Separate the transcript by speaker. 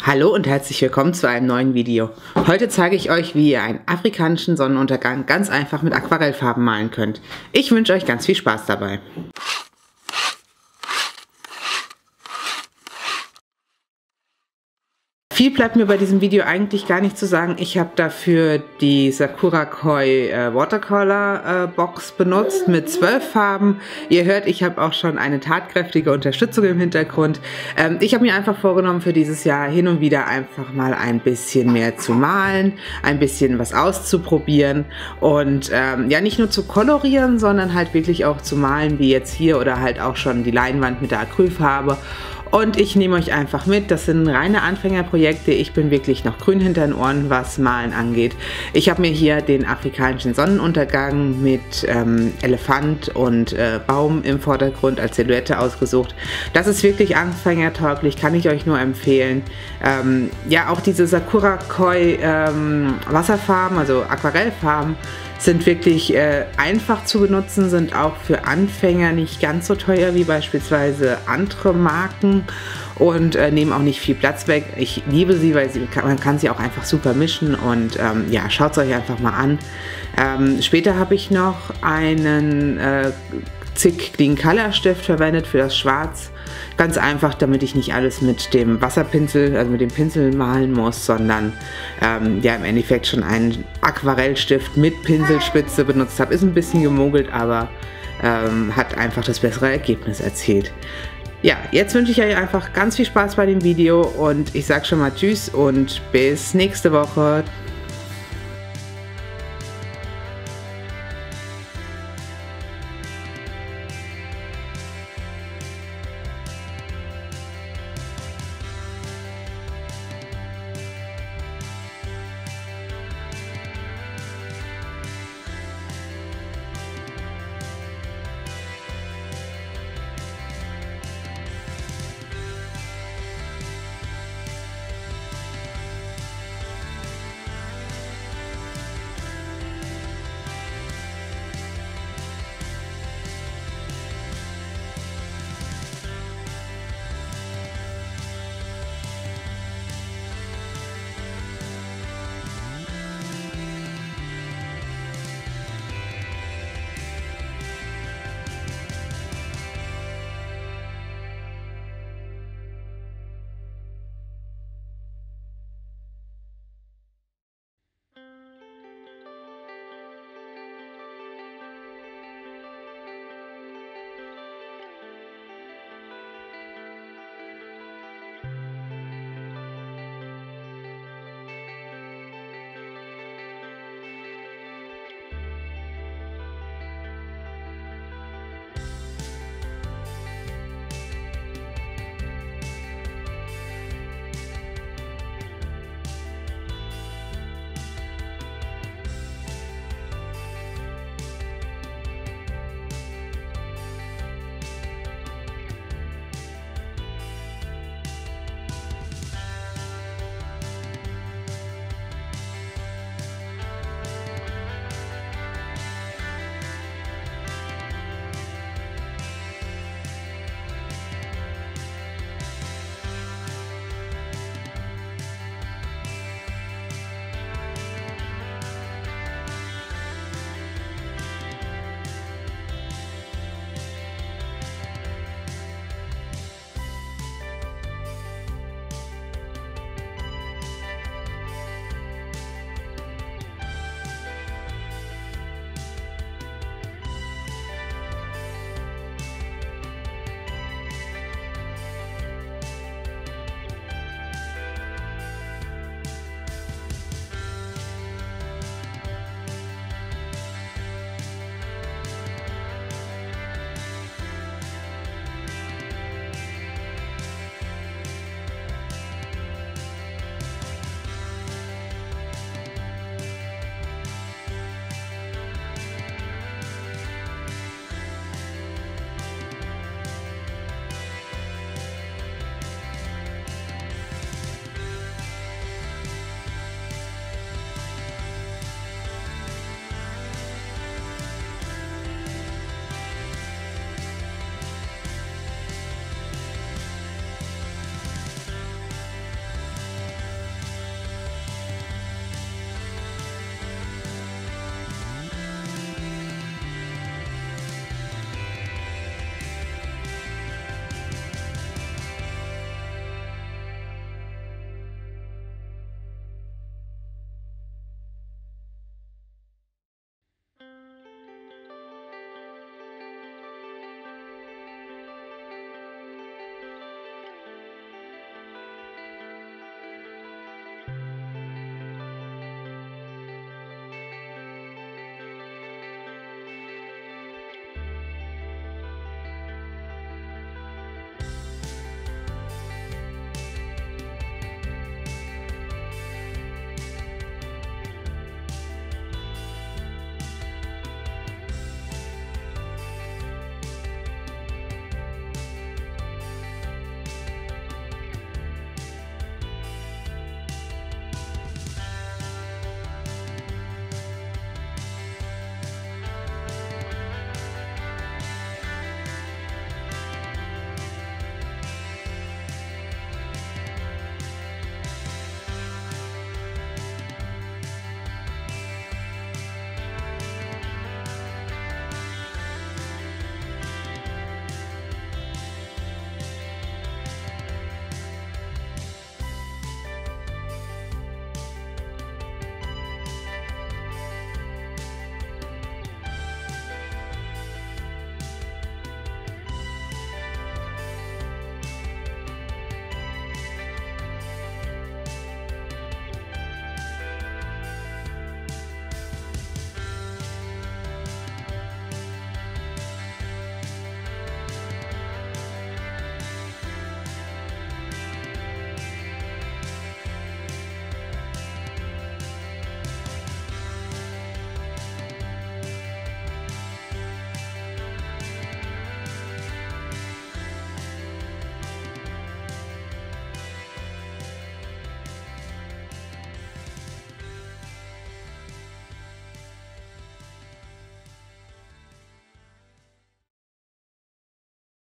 Speaker 1: Hallo und herzlich willkommen zu einem neuen Video. Heute zeige ich euch, wie ihr einen afrikanischen Sonnenuntergang ganz einfach mit Aquarellfarben malen könnt. Ich wünsche euch ganz viel Spaß dabei. Viel bleibt mir bei diesem Video eigentlich gar nicht zu sagen. Ich habe dafür die Sakura Koi Watercolor Box benutzt mit 12 Farben. Ihr hört, ich habe auch schon eine tatkräftige Unterstützung im Hintergrund. Ich habe mir einfach vorgenommen, für dieses Jahr hin und wieder einfach mal ein bisschen mehr zu malen, ein bisschen was auszuprobieren und ja, nicht nur zu kolorieren, sondern halt wirklich auch zu malen, wie jetzt hier oder halt auch schon die Leinwand mit der Acrylfarbe. Und ich nehme euch einfach mit, das sind reine Anfängerprojekte, ich bin wirklich noch grün hinter den Ohren, was Malen angeht. Ich habe mir hier den afrikanischen Sonnenuntergang mit Elefant und Baum im Vordergrund als Silhouette ausgesucht. Das ist wirklich anfängertauglich, kann ich euch nur empfehlen. Ja, auch diese Sakura Koi Wasserfarben, also Aquarellfarben, sind wirklich einfach zu benutzen, sind auch für Anfänger nicht ganz so teuer wie beispielsweise andere Marken und nehmen auch nicht viel Platz weg. Ich liebe sie, weil man kann sie auch einfach super mischen und ja, schaut es euch einfach mal an. Später habe ich noch einen Zig Clean Color Stift verwendet für das Schwarz. Ganz einfach, damit ich nicht alles mit dem Wasserpinsel, also mit dem Pinsel malen muss, sondern ja, im Endeffekt schon einen Aquarellstift mit Pinselspitze benutzt habe. Ist ein bisschen gemogelt, aber hat einfach das bessere Ergebnis erzielt. Ja, jetzt wünsche ich euch einfach ganz viel Spaß bei dem Video und ich sage schon mal Tschüss und bis nächste Woche.